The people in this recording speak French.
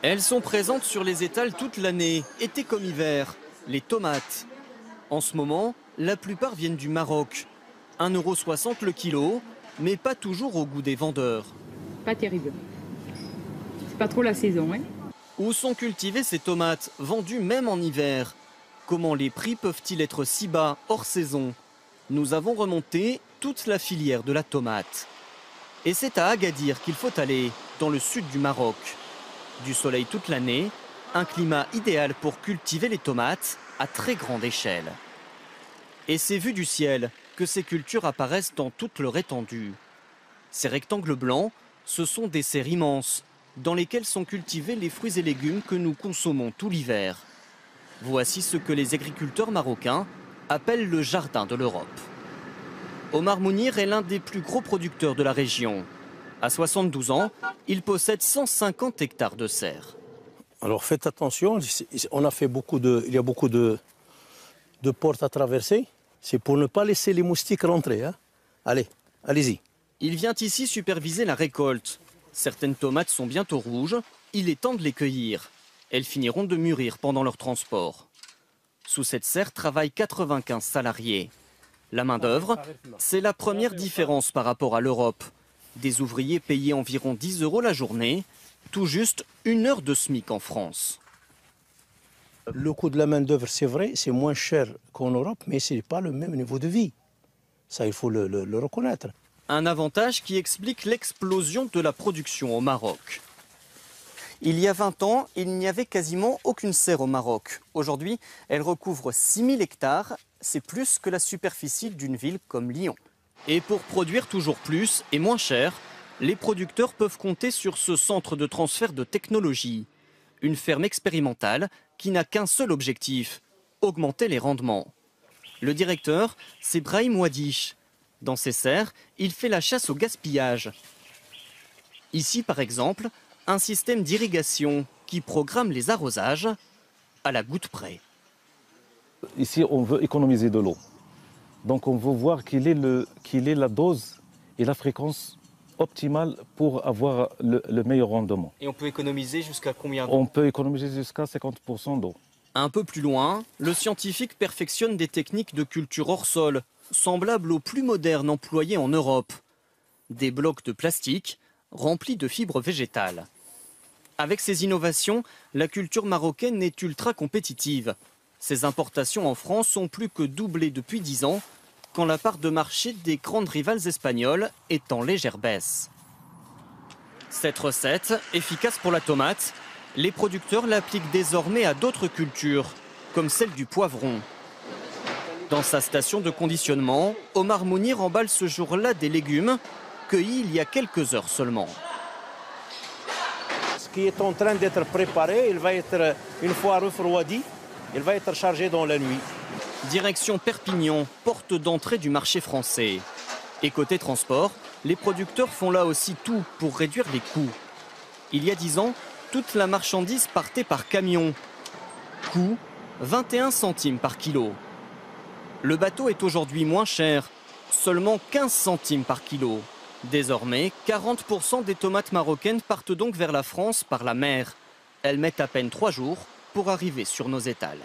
Elles sont présentes sur les étals toute l'année, été comme hiver, les tomates. En ce moment, la plupart viennent du Maroc. 1,60 € le kilo, mais pas toujours au goût des vendeurs. Pas terrible. C'est pas trop la saison, hein. Où sont cultivées ces tomates, vendues même en hiver? Comment les prix peuvent-ils être si bas, hors saison? Nous avons remonté toute la filière de la tomate. Et c'est à Agadir qu'il faut aller, dans le sud du Maroc. Du soleil toute l'année, un climat idéal pour cultiver les tomates à très grande échelle. Et c'est vu du ciel que ces cultures apparaissent dans toute leur étendue. Ces rectangles blancs, ce sont des serres immenses, dans lesquelles sont cultivés les fruits et légumes que nous consommons tout l'hiver. Voici ce que les agriculteurs marocains appellent le jardin de l'Europe. Omar Mounir est l'un des plus gros producteurs de la région. À 72 ans, il possède 150 hectares de serres. Alors faites attention, on a fait il y a beaucoup de portes à traverser. C'est pour ne pas laisser les moustiques rentrer. Hein. Allez, allez-y. Il vient ici superviser la récolte. Certaines tomates sont bientôt rouges, il est temps de les cueillir. Elles finiront de mûrir pendant leur transport. Sous cette serre travaillent 95 salariés. La main-d'œuvre, c'est la première différence par rapport à l'Europe. Des ouvriers payés environ 10 € la journée, tout juste 1 heure de SMIC en France. Le coût de la main-d'œuvre, c'est vrai, c'est moins cher qu'en Europe, mais ce n'est pas le même niveau de vie. Ça, il faut le reconnaître. Un avantage qui explique l'explosion de la production au Maroc. Il y a 20 ans, il n'y avait quasiment aucune serre au Maroc. Aujourd'hui, elle recouvre 6000 hectares, c'est plus que la superficie d'une ville comme Lyon. Et pour produire toujours plus et moins cher, les producteurs peuvent compter sur ce centre de transfert de technologie. Une ferme expérimentale qui n'a qu'un seul objectif, augmenter les rendements. Le directeur, c'est Brahim Wadish. Dans ses serres, il fait la chasse au gaspillage. Ici, par exemple, un système d'irrigation qui programme les arrosages à la goutte près. Ici, on veut économiser de l'eau. Donc on veut voir quelle est la dose et la fréquence optimale pour avoir le meilleur rendement. Et on peut économiser jusqu'à combien d'eau? On peut économiser jusqu'à 50% d'eau. Un peu plus loin, le scientifique perfectionne des techniques de culture hors sol, semblables aux plus modernes employées en Europe. Des blocs de plastique remplis de fibres végétales. Avec ces innovations, la culture marocaine est ultra compétitive. Ses importations en France ont plus que doublé depuis 10 ans, quand la part de marché des grandes rivales espagnoles est en légère baisse. Cette recette, efficace pour la tomate, les producteurs l'appliquent désormais à d'autres cultures, comme celle du poivron. Dans sa station de conditionnement, Omar Mounir emballe ce jour-là des légumes cueillis il y a quelques heures seulement. Ce qui est en train d'être préparé, il va être, une fois refroidi, il va être chargé dans la nuit. Direction Perpignan, porte d'entrée du marché français. Et côté transport, les producteurs font là aussi tout pour réduire les coûts. Il y a 10 ans, toute la marchandise partait par camion. Coût 21 centimes par kilo. Le bateau est aujourd'hui moins cher, seulement 15 centimes par kilo. Désormais, 40% des tomates marocaines partent donc vers la France par la mer. Elles mettent à peine 3 jours pour arriver sur nos étals.